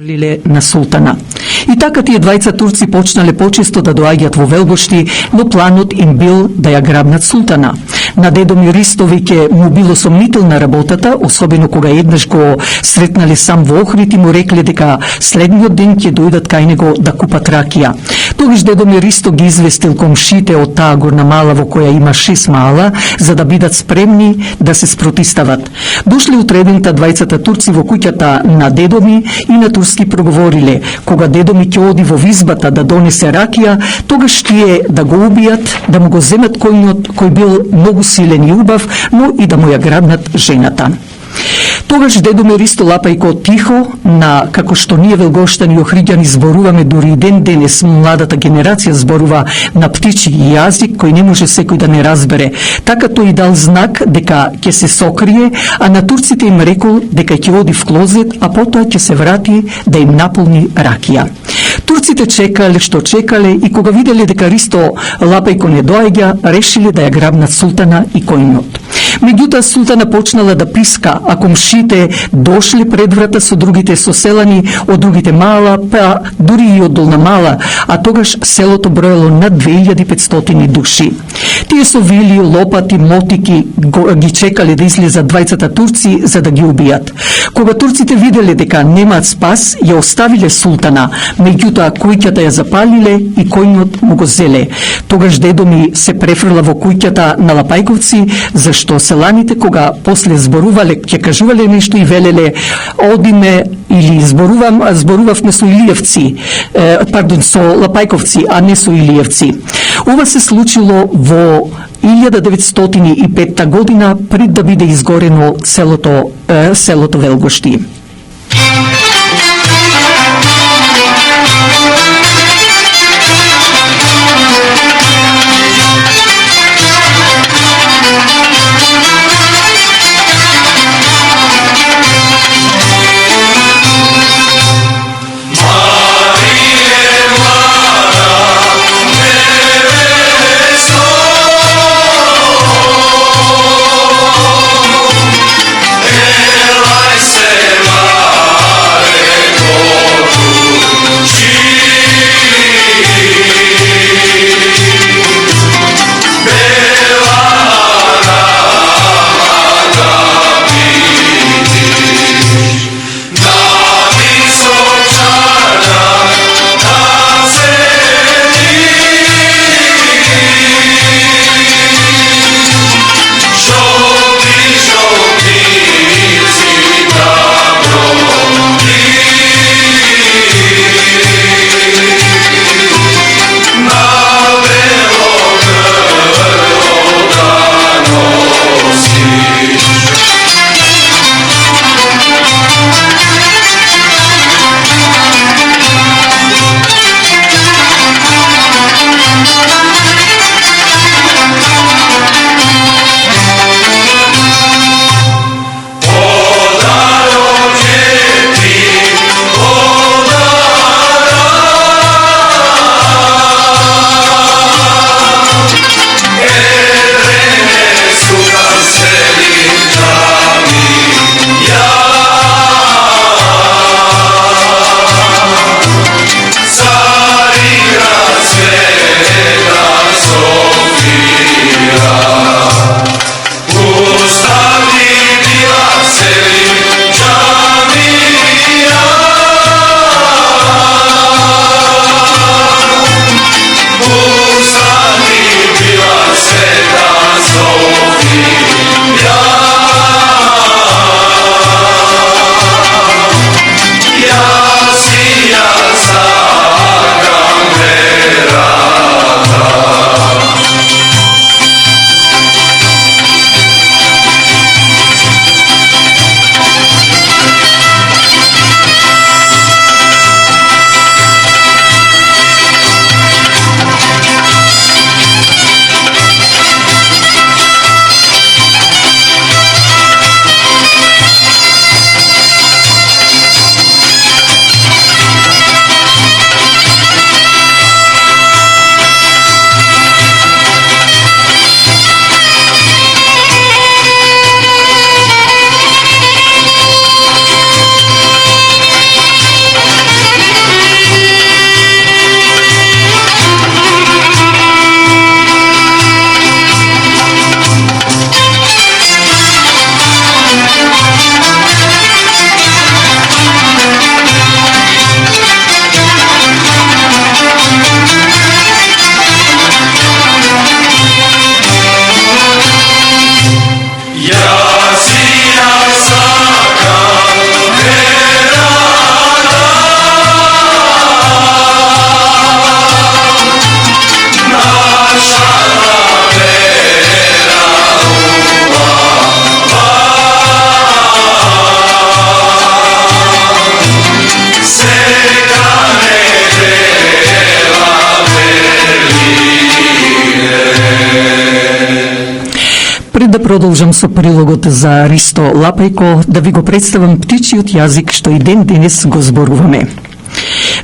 лиле на султана. И така тие двајца турци почнале почесто да доаѓаат во Велгошти, но планот им бил да ја грабнат султана. На дедо ми Ристо веќе му било сомнителна работата, особено кога еднаш го сретнале сам во Охрид и му рекле дека следниот ден ќе дојдат кај него да купат ракија. Тогаш дедо ми Ристо ги известил комшите од таа горна мала во која има 6 мала, за да бидат спремни да се спротистават. Дошле утредента двајцата турци во куќата на дедо ми и на турски проговориле. Кога дедо ми ќе оди во визбата да донесе ракија, тогаш тие да го убијат, да му го земат којнот кој бил многу силен и убав, но и да му ја грабнат жената. Тогаш дедо ми Ристо лапајко тихо, како што ние велгоштани и охриѓани зборуваме, дури и ден денес младата генерација зборува на птичи јазик кој не може секој да не разбере. Така тој дал знак дека ќе се сокрие, а на турците им рекол дека ќе оди в клозет, а потоа ќе се врати да им наполни ракија. Турците чекале што чекале и кога виделе дека Ристо лапајко не доаѓа, решиле да ја грабнат султана и којнот. Меѓутоа султана почнала да писка, а комшите дошле пред врата со другите соселани од другите мала, па дури и од Долна Мала, а тогаш селото броело над 2500 души. Тие со вили, лопати, мотики ги чекале да излезат двајцата турци за да ги убијат. Кога турците виделе дека немаат спас, ја оставиле султана, меѓутоа куќата ја запалиле и којнот му го зеле. Тогаш дедо ми се префрла во куќата на Лапајковци, зашто селаните кога после зборувале, ќе кажувале нешто и велеле одиме или зборувавме со Илиевци, со Лапајковци, а не со Илиевци. Ова се случило во 1905 година, пред да биде изгорено селото Велгошти. Ela продолжам со прилогот за Ристо Лапајко да ви го представам птичиот јазик што и ден денес го зборуваме.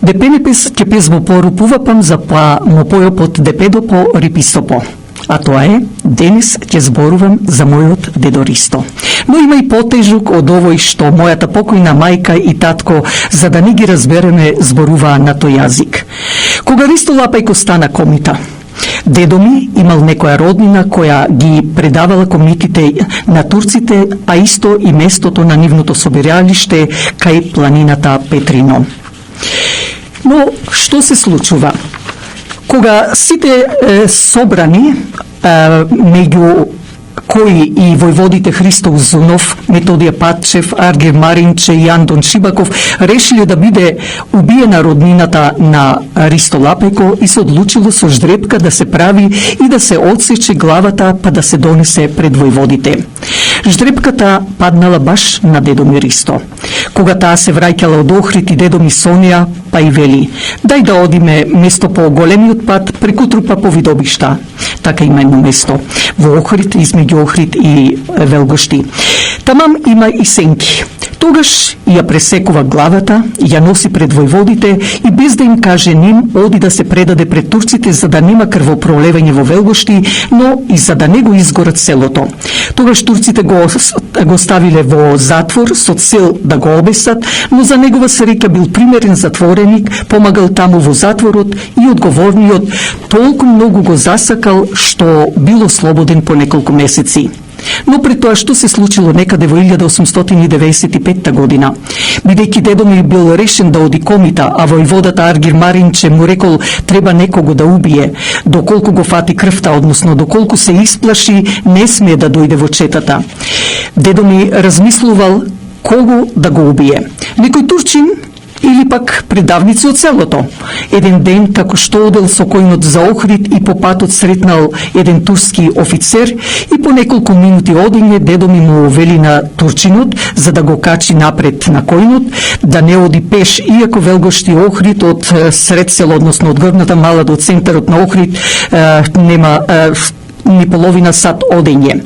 Депенепес ке пезмо порупувапам за па мо појопот депедо по рипистопо. А тоа е, денес ќе зборувам за мојот дедо Ристо. Но има и потежук од овој што мојата покојна мајка и татко, за да не ги разбереме, зборуваа на тој јазик. Кога Ристо Лапајко стана комита, дедо ми имал некоја роднина која ги предавала комитите на турците, а исто и местото на нивното собирајалиште кај планината Петрино. Но што се случува? Кога сите собрани меѓу кои и војводите Христо Узунов, Методија Патчев, Аргир Маринче и Андон Шибаков решиле да биде убиена роднината на Ристо Лапајко и се одлучило со ждрепка да се прави и да се одсече главата па да се донесе пред војводите. Ждрепката паднала баш на дедо ми Ристо. Кога таа се враќала од Охрид и дедо ми Сонија, па и вели: дај да одиме место по големиот пат преку трупа по Видобишта. Така има едно место во Охрид, измеѓу Охрид и Велгошти. Тамам има и сенки. Тогаш ја пресекува главата, ја носи пред војводите и без да им каже ним, оди да се предаде пред турците за да нема крвопролевање во Велгошти, но и за да не го изгорат селото. Тогаш турците го ставиле во затвор со цел да го обесат, но за негова среќа бил примерен затвореник, помагал таму во затворот и одговорниот толку многу го засакал што бил слободен по неколку месеци. Но пред тоа што се случило некаде во 1895 година, бидејќи дедо ми бил решен да оди комита, а војводата Аргир Маринче му рекол треба некого да убие, доколку го фати крвта, односно доколку се исплаши, не смее да дојде во четата. Дедо ми размислувал кого да го убие. Некој турчин или пак предавници од селото. Еден ден, како што одел со којнот за Охрид и по патот сретнал еден турски офицер и по неколку минути одење, дедо ми му вели на турчинот за да го качи напред на којнот, да не оди пеш, иако Велгошти и Охрид од сред село, односно од горната мала до центарот на Охрид нема ни половина сат одење.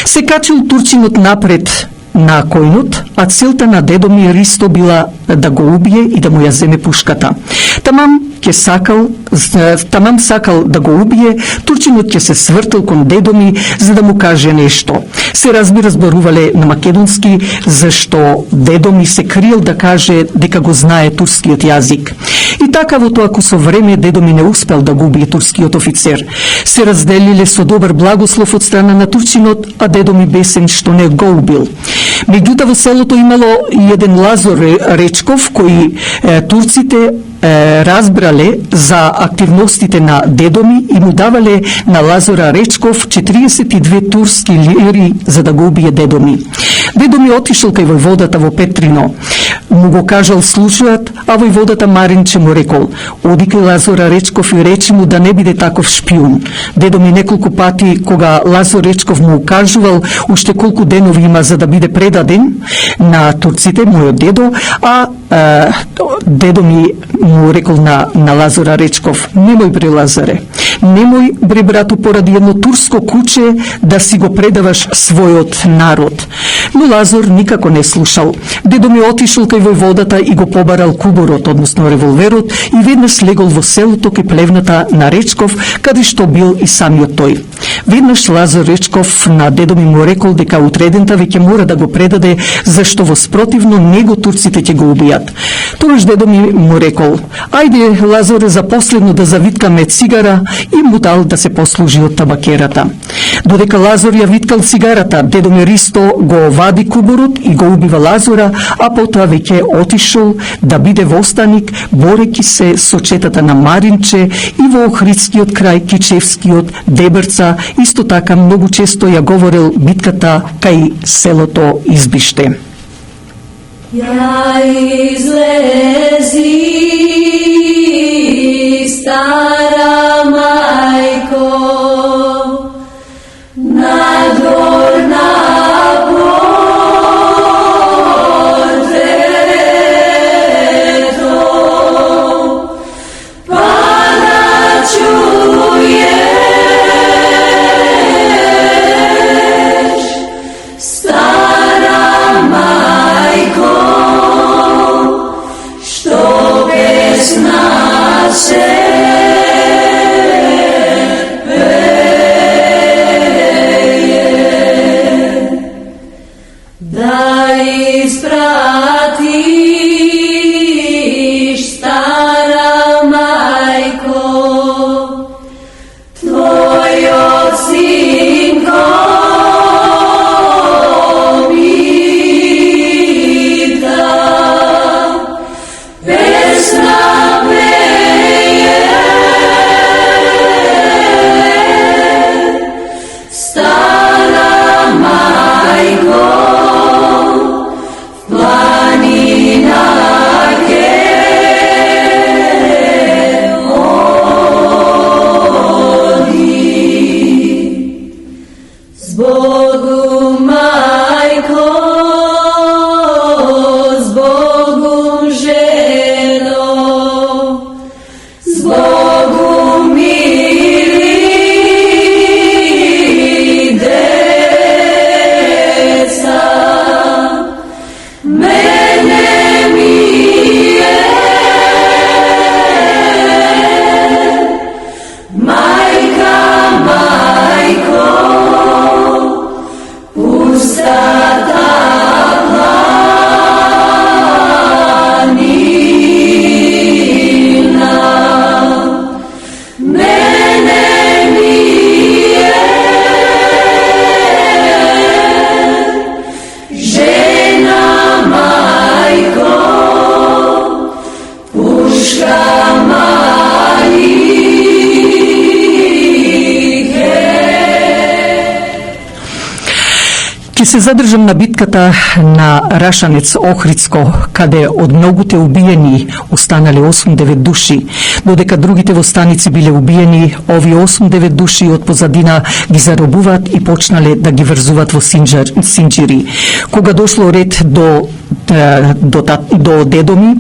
Се качил турчинот напред на којнот, а целта на дедо ми Ристо била да го убие и да му ја земе пушката. Тамам сакал да го убие, турчинот ќе се свртел кон дедо ми за да му каже нешто. Се разбира, зборувале на македонски, зашто дедо ми се криел да каже дека го знае турскиот јазик. И така во тоа со време дедо ми не успел да го убие турскиот офицер. Се разделиле со добар благослов од страна на турчинот, а дедо ми бесен што не го убил. Меѓутоа во селото имало и еден Лазор Речков, кој турците разбрале за активностите на дедо ми и му давале на Лазора Речков 42 турски лири за да го убие дедо ми. Дедо ми отишел кај војводата во Петрино. Му го кажал случајот, а војводата Маринче му рекол: оди кај Лазора Речков и речи му да не биде таков шпион. Дедо ми неколку пати, кога Лазор Речков му укажувал уште колку денови има за да биде предаден на турците, мојот дедо, а дедо ми му рекол на Лазора Речков: немој бре Лазаре, немој бре брато поради едно турско куче да си го предаваш својот народ. Но Лазор никако не слушал. Дедо ми отишол кај војводата и го побарал куборот, односно револверот, и веднаш легол во селото кај плевната на Речков, каде што бил и самиот тој. Веднаш Лазар Речков на дедо ми му рекол дека утредента веќе мора да го предаде, зашто во спротивно него турците ќе го убијат. Тогаш дедо ми му рекол: ајде, Лазаре, за последно да завиткаме цигара, и му дал да се послужи од табакерата. Додека Лазар ја виткал цигарата, дедо ми Ристо го вади куборот и го убива Лазора, а потоа веќе отишол да биде востаник, борејќи се со четата на Маринче и во Охридскиот крај, Кичевскиот, Дебрца. Исто така многу често ја говорел битката кај селото Избиште. Ја излези, стара мајко, на двор на чуеш Da ispratiš, stara majko, tvojo sinko pita, pesna peje, stara majko, Zbogum, majko, zbogum, ženo, zbogum, mili deca, mene mi je majka, majko, pustata planina, mene mi je žena, majko, puška Ќе се задржам на битката на Рашанец Охридско, каде од многуте убиени останале 8-9 души, додека другите во станици биле убиени, овие 8-9 души од позадина ги заробуваат и почнале да ги врзуваат во синџири. Кога дошло ред до дедоми,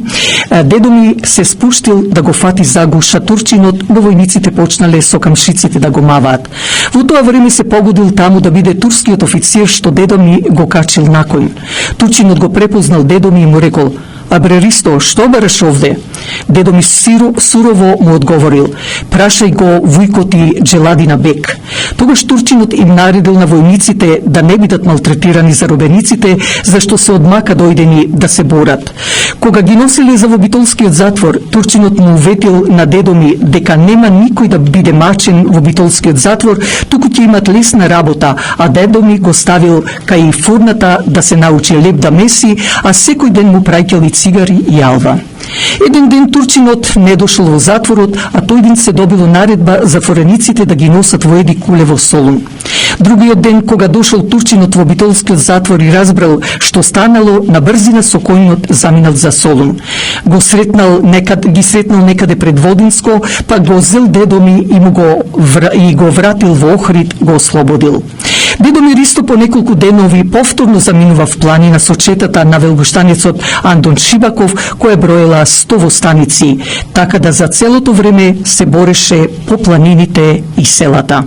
дедоми се спуштил да го фати Загу шатурчинот, но војниците почнале со камшиците да го маваат. Во тоа време се погодил таму да биде турскиот официр што дедоми го качил на коњ. Турчинот го препознал дедоми и му рекол: "Абре Ристо, што бараш овде?" Дедоми сурово му одговорил: "Прашај го вујкоти Джеладина бек." Тогаш турчинот им наредил на војниците да не бидат малтретирани заробениците, зашто се одмака дојдени да се борат. Кога ги носиле за во битолскиот затвор, турчинот му уветил на дедоми дека нема никој да биде мачен во битолскиот затвор, туку ќе имат лесна работа, а дедоми го ставил кај фурната да се научи леп да меси, а секој ден му праќал и цигари и алва. Еден ден турчинот не дошол во затворот, а тој ден се добило наредба затворениците да ги носат во еди куле во Солун. Другиот ден, кога дошол турчинот во битолскиот затвор и разбрал што станало, на брзина со коњот заминал за Солун. Ги сретнал некаде пред Водинско, па го зел дедоми и го вратил во Охрид, го ослободил. Дедоми Ристо по неколку денови повторно заминува в планина со четата на велгуштаницот Андон Шибаков, која броела 100 востаници, така да за целото време се бореше по планините и селата.